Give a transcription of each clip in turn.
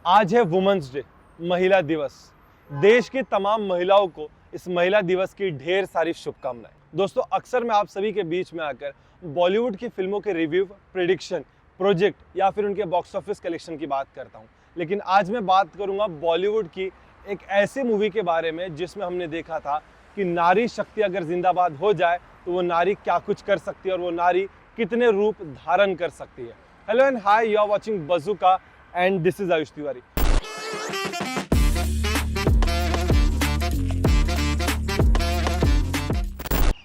आज है women's day, महिला दिवस। देश की तमाम महिलाओं को इस महिला दिवस की ढेर सारी शुभकामनाएं। दोस्तों, अक्सर मैं आप सभी के बीच में आकर बॉलीवुड की फिल्मों के रिव्यू, प्रेडिक्शन, प्रोजेक्ट या फिर उनके बॉक्स ऑफिस कलेक्शन की बात करता हूं। लेकिन आज मैं बात करूंगा बॉलीवुड की एक ऐसी मूवी के बारे में जिसमें हमने देखा था कि नारी शक्ति अगर जिंदाबाद हो जाए तो वो नारी क्या कुछ कर सकती है और वो नारी कितने रूप धारण कर सकती है। Hello and hi, you are watching Bazooka and this is Ayush Tiwari.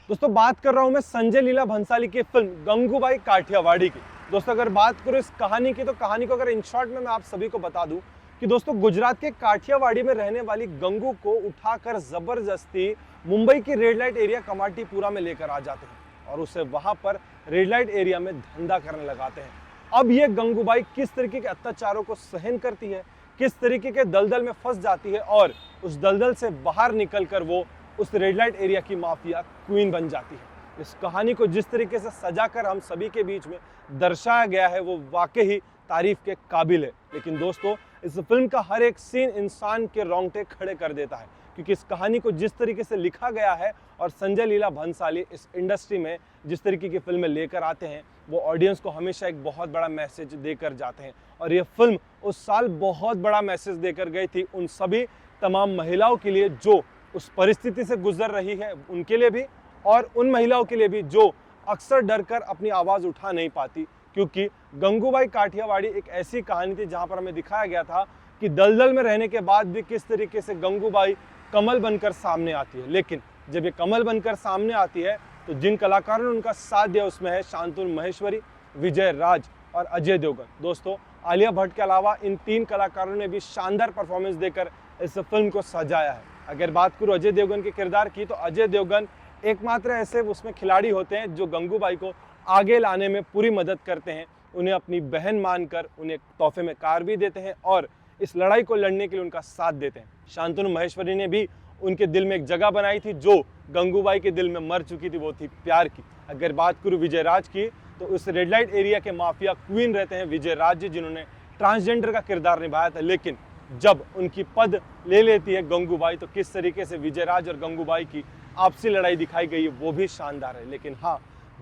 दोस्तों, बात कर रहा हूं मैं संजय लीला भंसाली की फिल्म गंगूबाई काठियावाड़ी की। दोस्तों, अगर बात करो इस कहानी की तो कहानी को अगर इन शॉर्ट में मैं आप सभी को बता दूं कि दोस्तों गुजरात के काठियावाड़ी में रहने वाली गंगू को उठाकर जबरदस्ती मुंबई की रेड लाइट एरिया कमाटीपुरा में लेकर आ जाते हैं और उसे वहां पर रेड लाइट एरिया में धंधा करने लगाते हैं। अब ये गंगूबाई किस तरीके के अत्याचारों को सहन करती है, किस तरीके के दलदल में फंस जाती है और उस दलदल से बाहर निकलकर वो उस रेड लाइट एरिया की माफिया क्वीन बन जाती है। इस कहानी को जिस तरीके से सजाकर हम सभी के बीच में दर्शाया गया है वो वाकई ही तारीफ के काबिल है। लेकिन दोस्तों, इस फिल्म का हर एक सीन इंसान के रोंगटे खड़े कर देता है, क्योंकि इस कहानी को जिस तरीके से लिखा गया है और संजय लीला भंसाली इस इंडस्ट्री में जिस तरीके की फिल्में लेकर आते हैं वो ऑडियंस को हमेशा एक बहुत बड़ा मैसेज देकर जाते हैं। और ये फिल्म उस साल बहुत बड़ा मैसेज देकर गई थी उन सभी तमाम महिलाओं के लिए जो उस परिस्थिति से गुजर रही है, उनके लिए भी, और उन महिलाओं के लिए भी जो अक्सर डरकर अपनी आवाज़ उठा नहीं पाती। क्योंकि गंगूबाई काठियावाड़ी एक ऐसी कहानी थी जहां पर हमें दिखाया गया था कि दलदल में रहने के बाद भी किस तरीके से गंगूबाई कमल बनकर सामने आती है। लेकिन जब ये कमल बनकर सामने आती है तो जिन कलाकारों ने उनका साथ दिया उसमें है शांतनु महेश्वरी, विजय राज और अजय देवगन। दोस्तों, आलिया भट्ट के अलावा इन तीन कलाकारों ने भी शानदार परफॉर्मेंस देकर इस फिल्म को सजाया है। अगर बात करूँ अजय देवगन के किरदार की तो अजय देवगन एकमात्र ऐसे उसमें खिलाड़ी होते हैं जो गंगूबाई को आगे लाने में पूरी मदद करते हैं, उन्हें अपनी बहन मानकर उन्हें तोहफे में कार भी देते हैं और इस लड़ाई को लड़ने के लिए उनका साथ देते हैं। शांतनु महेश्वरी ने भी उनके दिल में एक जगह बनाई थी जो गंगूबाई के दिल में मर चुकी थी, वो थी प्यार की। अगर बात करूँ विजय राज की तो उस रेड लाइट एरिया के माफिया क्वीन रहते हैं विजय राज जी, जिन्होंने ट्रांसजेंडर का किरदार निभाया था। लेकिन जब उनकी पद ले लेती है गंगूबाई तो किस तरीके से विजय राज और गंगूबाई की आपसी लड़ाई दिखाई गई है वो भी शानदार है। लेकिन हाँ,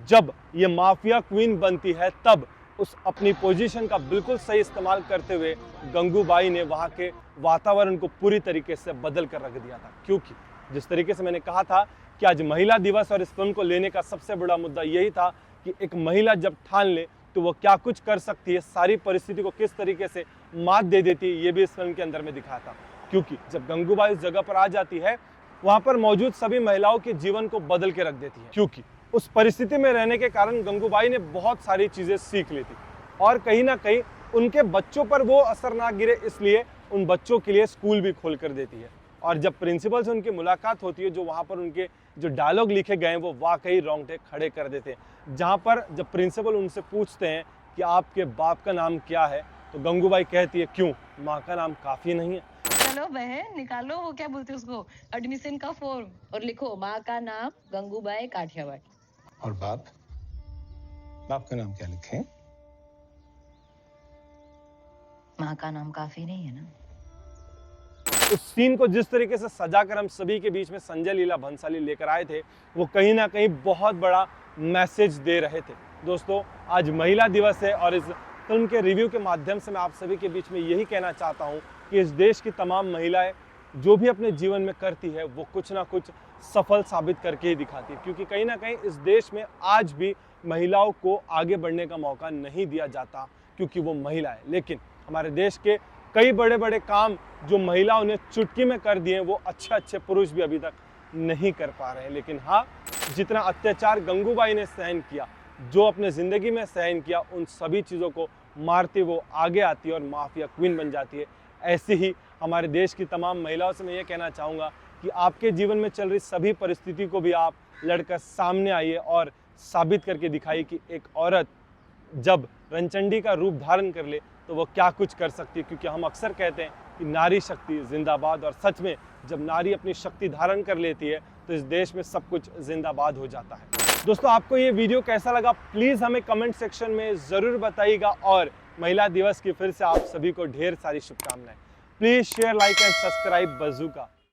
जब ये माफिया क्वीन बनती है तब उस अपनी पोजीशन का बिल्कुल सही इस्तेमाल करते हुए गंगूबाई ने वहाँ के वातावरण को पूरी तरीके से बदल कर रख दिया था। क्योंकि जिस तरीके से मैंने कहा था कि आज महिला दिवस और इस फिल्म को लेने का सबसे बड़ा मुद्दा यही था कि एक महिला जब ठान ले तो वो क्या कुछ कर सकती है, सारी परिस्थिति को किस तरीके से मात दे देती है, ये भी इस फिल्म के अंदर में दिखाया था। क्योंकि जब गंगूबाई उस जगह पर आ जाती है वहाँ पर मौजूद सभी महिलाओं के जीवन को बदल के रख देती है। क्योंकि उस परिस्थिति में रहने के कारण गंगूबाई ने बहुत सारी चीज़ें सीख ली थी और कहीं ना कहीं उनके बच्चों पर वो असर ना गिरे इसलिए उन बच्चों के लिए स्कूल भी खोल कर देती है। और जब प्रिंसिपल से उनकी मुलाकात होती है, जो वहाँ पर उनके जो डायलॉग लिखे गए हैं वो वाकई रोंगटे खड़े कर देते हैं। जहाँ पर जब प्रिंसिपल उनसे पूछते हैं कि आपके बाप का नाम क्या है तो गंगूबाई कहती है, क्यों, माँ का नाम काफ़ी नहीं है? चलो बहन, निकालो वो क्या बोलते हैं उसको, एडमिशन का फॉर्म और लिखो माँ का नाम गंगूबाई काठियावाड़ी। और बाप का नाम क्या लिखें? माँ का नाम काफी नहीं है ना। उस सीन को जिस तरीके से सजाकर हम सभी के बीच में संजय लीला भंसाली लेकर आए थे वो कहीं ना कहीं बहुत बड़ा मैसेज दे रहे थे। दोस्तों, आज महिला दिवस है और इस फिल्म के रिव्यू के माध्यम से मैं आप सभी के बीच में यही कहना चाहता हूँ कि इस देश की तमाम महिलाएं जो भी अपने जीवन में करती है वो कुछ ना कुछ सफल साबित करके ही दिखाती है। क्योंकि कहीं ना कहीं इस देश में आज भी महिलाओं को आगे बढ़ने का मौका नहीं दिया जाता क्योंकि वो महिला है। लेकिन हमारे देश के कई बड़े बड़े काम जो महिलाओं ने चुटकी में कर दिए वो अच्छे अच्छे पुरुष भी अभी तक नहीं कर पा रहे हैं। लेकिन हाँ, जितना अत्याचार गंगूबाई ने सहन किया, जो अपने ज़िंदगी में सहन किया, उन सभी चीज़ों को मारते वो आगे आती है और माफिया क्वीन बन जाती है। ऐसे ही हमारे देश की तमाम महिलाओं से मैं ये कहना चाहूँगा कि आपके जीवन में चल रही सभी परिस्थिति को भी आप लड़कर सामने आइए और साबित करके दिखाइए कि एक औरत जब रणचंडी का रूप धारण कर ले तो वो क्या कुछ कर सकती है। क्योंकि हम अक्सर कहते हैं कि नारी शक्ति जिंदाबाद, और सच में जब नारी अपनी शक्ति धारण कर लेती है तो इस देश में सब कुछ जिंदाबाद हो जाता है। दोस्तों, आपको ये वीडियो कैसा लगा प्लीज़ हमें कमेंट सेक्शन में ज़रूर बताइएगा और महिला दिवस की फिर से आप सभी को ढेर सारी शुभकामनाएं। Please share, like and subscribe bazooka.